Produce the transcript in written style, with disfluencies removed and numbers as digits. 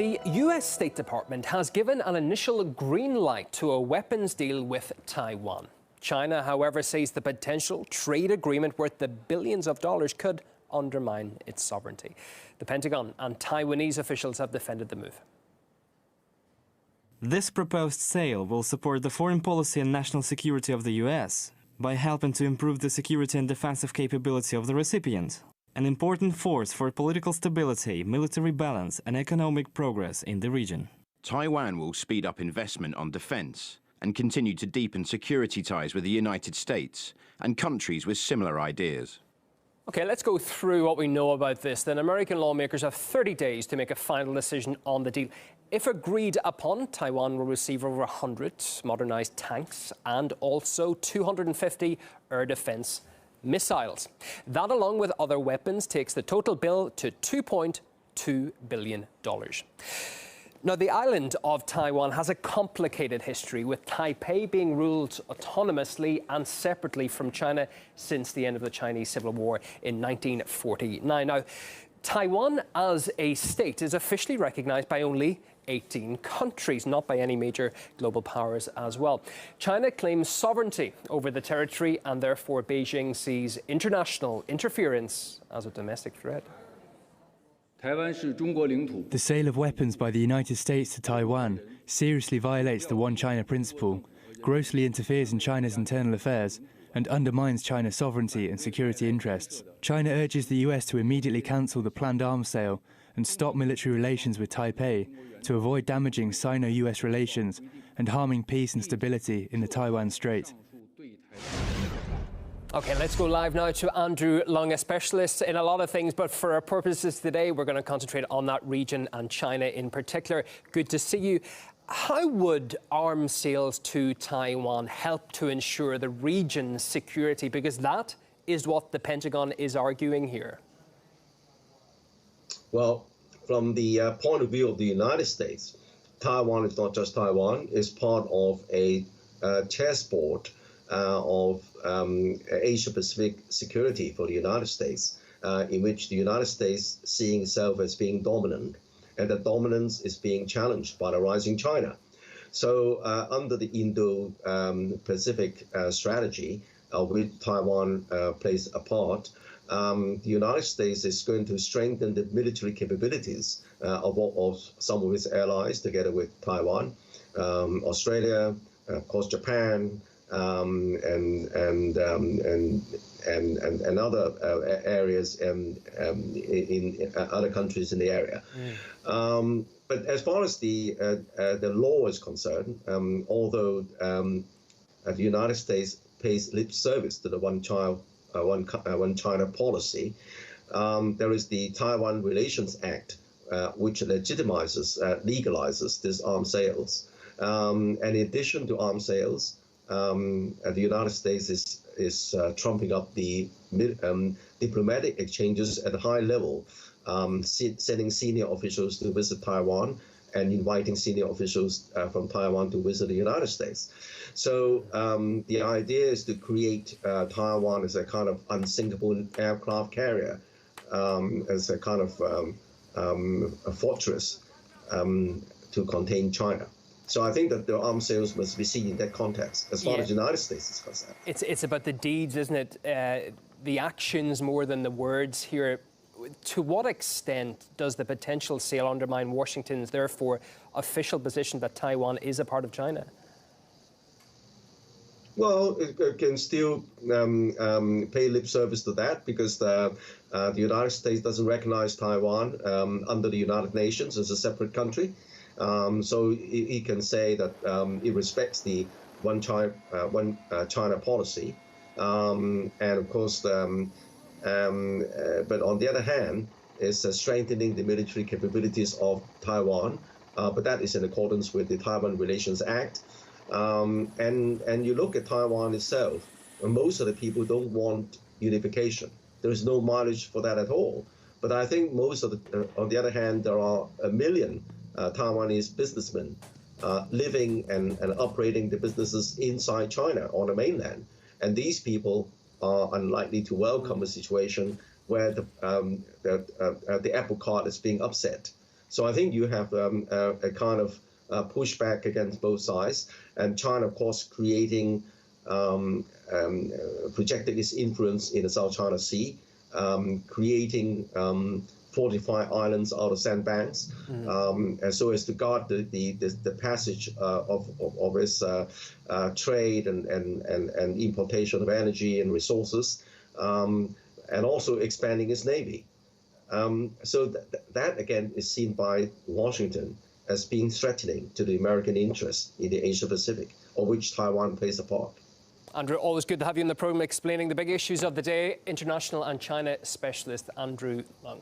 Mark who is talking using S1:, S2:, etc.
S1: The US State Department has given an initial green light to a weapons deal with Taiwan. China, however, says the potential trade agreement worth the billions of dollars could undermine its sovereignty. The Pentagon and Taiwanese officials have defended the move.
S2: This proposed sale will support the foreign policy and national security of the US by helping to improve the security and defensive capability of the recipient, an important force for political stability, military balance and economic progress in the region.
S3: Taiwan will speed up investment on defense and continue to deepen security ties with the United States and countries with similar ideas.
S1: Okay, let's go through what we know about this. Then American lawmakers have 30 days to make a final decision on the deal. If agreed upon, Taiwan will receive over 100 modernized tanks and also 250 air defense missiles. That, along with other weapons, takes the total bill to $2.2 billion. Now, the island of Taiwan has a complicated history, with Taipei being ruled autonomously and separately from China since the end of the Chinese Civil War in 1949. Now, Taiwan as a state is officially recognized by only 18 countries, not by any major global powers as well. China claims sovereignty over the territory, and therefore Beijing sees international interference as a domestic threat.
S4: The sale of weapons by the United States to Taiwan seriously violates the One China principle, grossly interferes in China's internal affairs, and undermines China's sovereignty and security interests. China urges the US to immediately cancel the planned arms sale and stop military relations with Taipei to avoid damaging Sino-US relations and harming peace and stability in the Taiwan Strait.
S1: Okay, let's go live now to Andrew Long, a specialist in a lot of things, but for our purposes today, we're going to concentrate on that region and China in particular. Good to see you. How would arms sales to Taiwan help to ensure the region's security? Because that is what the Pentagon is arguing here.
S5: Well, from the point of view of the United States, Taiwan is not just Taiwan, it's part of a chessboard of Asia-Pacific security for the United States, in which the United States seeing itself as being dominant, and that dominance is being challenged by the rising China. So under the Indo-Pacific strategy, which Taiwan plays a part, the United States is going to strengthen the military capabilities of some of its allies, together with Taiwan, Australia, of course Japan, and other areas in other countries in the area. But as far as the law is concerned, although the United States pays lip service to the One China policy, there is the Taiwan Relations Act, which legitimizes, legalizes these arms sales. And in addition to arms sales, the United States is trumping up the diplomatic exchanges at a high level, sending senior officials to visit Taiwan and inviting senior officials from Taiwan to visit the United States. So the idea is to create Taiwan as a kind of unsinkable aircraft carrier, as a kind of a fortress to contain China. So I think that the arms sales must be seen in that context, as far as the United States is concerned.
S1: It's about the deeds, isn't it? The actions more than the words here. To what extent does the potential sale undermine Washington's, therefore, official position that Taiwan is a part of China?
S5: Well, it can still pay lip service to that, because the United States doesn't recognize Taiwan under the United Nations as a separate country. So he can say that it respects the One China policy, and of course, but on the other hand, is strengthening the military capabilities of Taiwan, but that is in accordance with the Taiwan Relations Act. And you look at Taiwan itself, and most of the people don't want unification. There is no mileage for that at all. But I think most of the, on the other hand, there are 1 million Taiwanese businessmen living and operating the businesses inside China on the mainland. And these people are unlikely to welcome a situation where the apple cart is being upset. So I think you have a kind of pushback against both sides, and China, of course, projecting its influence in the South China Sea, creating fortified islands out of sandbanks, and so as to guard the passage of its trade and importation of energy and resources, and also expanding its navy. So that again is seen by Washington as being threatening to the American interests in the Asia Pacific, of which Taiwan plays a part.
S1: Andrew, always good to have you in the programme explaining the big issues of the day. International and China specialist Andrew Leung.